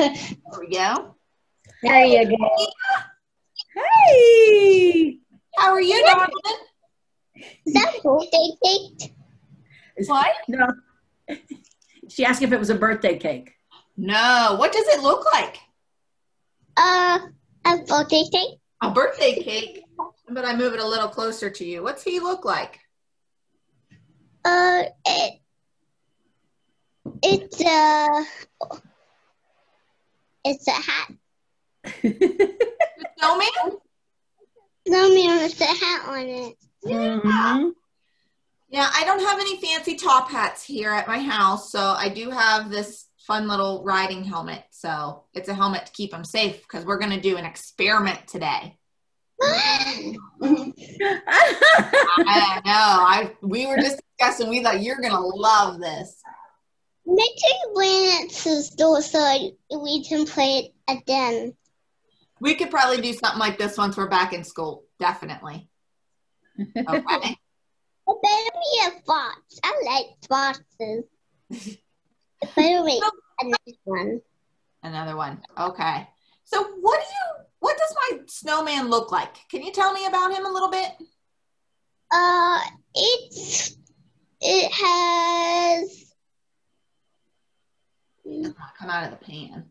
There we go. There you go. Hey! How are you, darling? Is that birthday cake? What? No. She asked if it was a birthday cake. No. What does it look like? A birthday cake? A birthday cake? But I move it a little closer to you. What's he look like? It's a hat. Snowman? Snowman with a hat on it. Mm-hmm. Yeah, I don't have any fancy top hats here at my house, so I do have this fun little riding helmet. So it's a helmet to keep him safe because we're going to do an experiment today. I know. We were just discussing. We thought you're going to love this. Make sure you bring it to the store so we can play it again. We could probably do something like this once we're back in school. Definitely. Okay. It better be a fox. I like foxes. It better be another one. Another one. Okay. So what does my snowman look like? Can you tell me about him a little bit? It has Come out of the pan.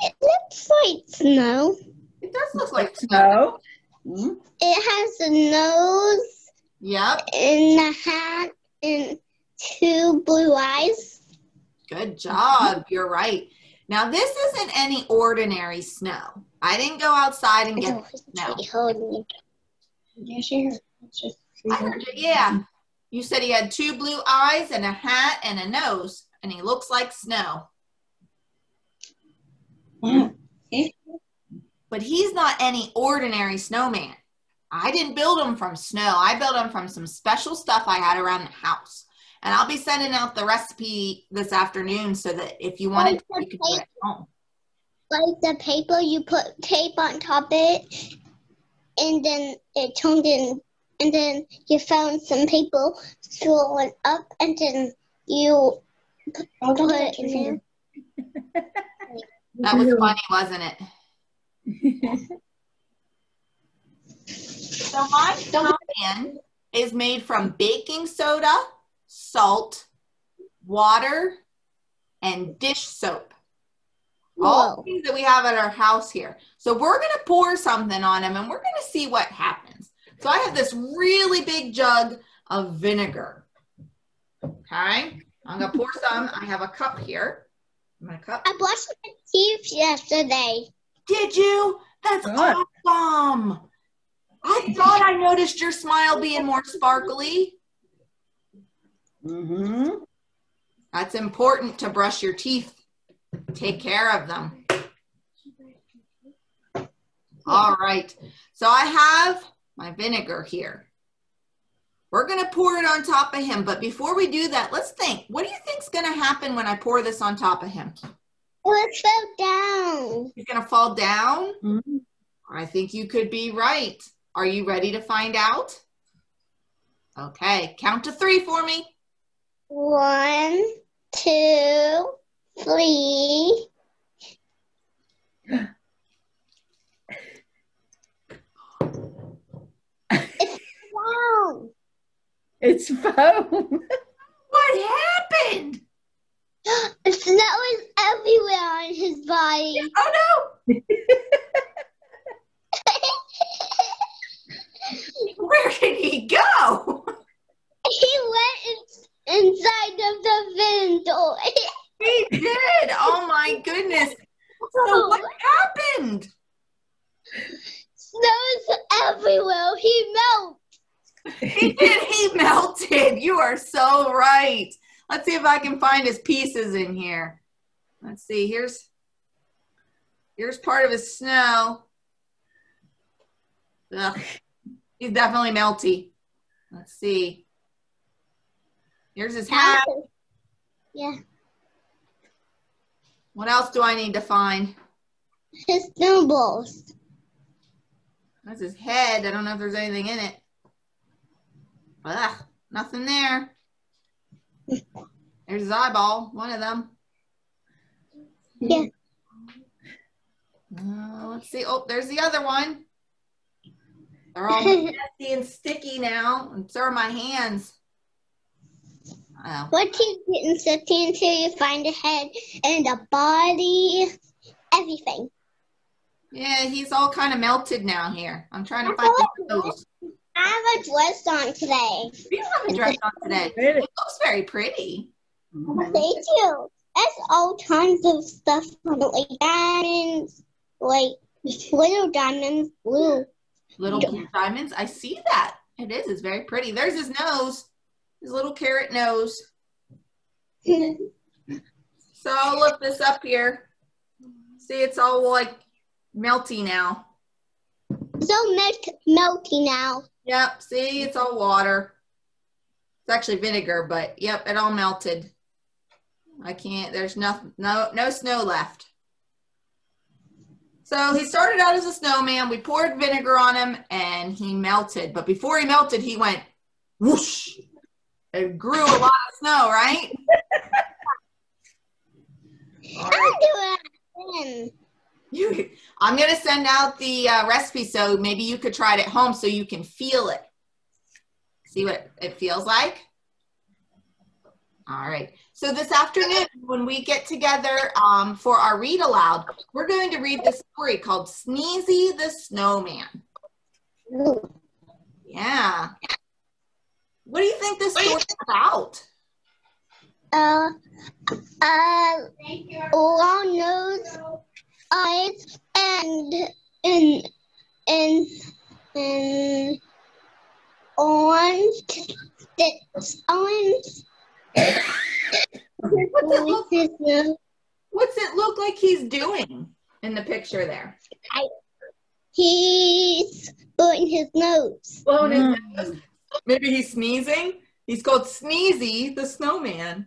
it looks like snow. It does look like snow. Mm-hmm. It has a nose Yep. and a hat and 2 blue eyes. Good job. You're right. Now, this isn't any ordinary snow. I didn't go outside and get snow. Yeah, sure. I heard you. Yeah. You said he had 2 blue eyes and a hat and a nose, and he looks like snow. But he's not any ordinary snowman. I didn't build him from snow. I built him from some special stuff I had around the house. And I'll be sending out the recipe this afternoon so that if you wanted to, you could do it at home. Like the paper, you put tape on top of it, and then it turned in, and then you found some paper, throw it up, and then you put it in there. That was funny, wasn't it? So my snowman is made from baking soda, salt, water, and dish soap. All things that we have at our house here. So we're going to pour something on him and we're going to see what happens. So I have this really big jug of vinegar. Okay. I'm going to pour some. I have a cup here. My cup. I brushed my teeth yesterday. Did you? That's awesome. I thought I noticed your smile being more sparkly. Mm-hmm. That's important to brush your teeth. Take care of them. All right. So I have my vinegar here. We're going to pour it on top of him. But before we do that, let's think. What do you think is going to happen when I pour this on top of him? It fell down. He's going to fall down? Mm-hmm. I think you could be right. Are you ready to find out? Okay. Count to 3 for me. 1, 2, 3. It's foam. It's foam. What happened? The snow is everywhere on his body. Oh, no. Where did he go? He went inside of the window. He did. Oh, my goodness. So what happened? Snow's everywhere. He melted. He did. He melted. You are so right. Let's see if I can find his pieces in here. Let's see. Here's part of his snow. Ugh. He's definitely melty. Let's see. Here's his hat. Yeah. What else do I need to find? His snowballs. That's his head. I don't know if there's anything in it. Ugh, nothing there. There's his eyeball, one of them. Yeah. Let's see. Oh, there's the other one. They're all messy and sticky now, and so are my hands. Oh. What keeps getting sticky until you find the head and the body, everything. Yeah, he's all kind of melted now here. I'm trying to find his nose. I have a dress on today. You have a dress on today. It looks very pretty. Thank you. That's all kinds of stuff on it, like diamonds, like little diamonds, blue. Little blue diamonds. I see that. It is. It's very pretty. There's his nose. His little carrot nose. So I'll lift this up here. See, it's all like melty now. So melty now. Yep. See, it's all water. It's actually vinegar, but yep, it all melted. I can't. There's no snow left. So he started out as a snowman. We poured vinegar on him, and he melted. But before he melted, he went whoosh. It grew a lot of snow, right? I'll do it again. I'm going to send out the recipe so maybe you could try it at home so you can feel it. See what it feels like? All right. So this afternoon, when we get together for our read aloud, we're going to read this story called Sneezy the Snowman. Ooh. Yeah. What do you think this story's about? Long nose, eyes, and orange sticks. Orange. What's it look like he's doing in the picture there? He's blowing his nose. Blowing his nose? Maybe he's sneezing? He's called Sneezy the Snowman.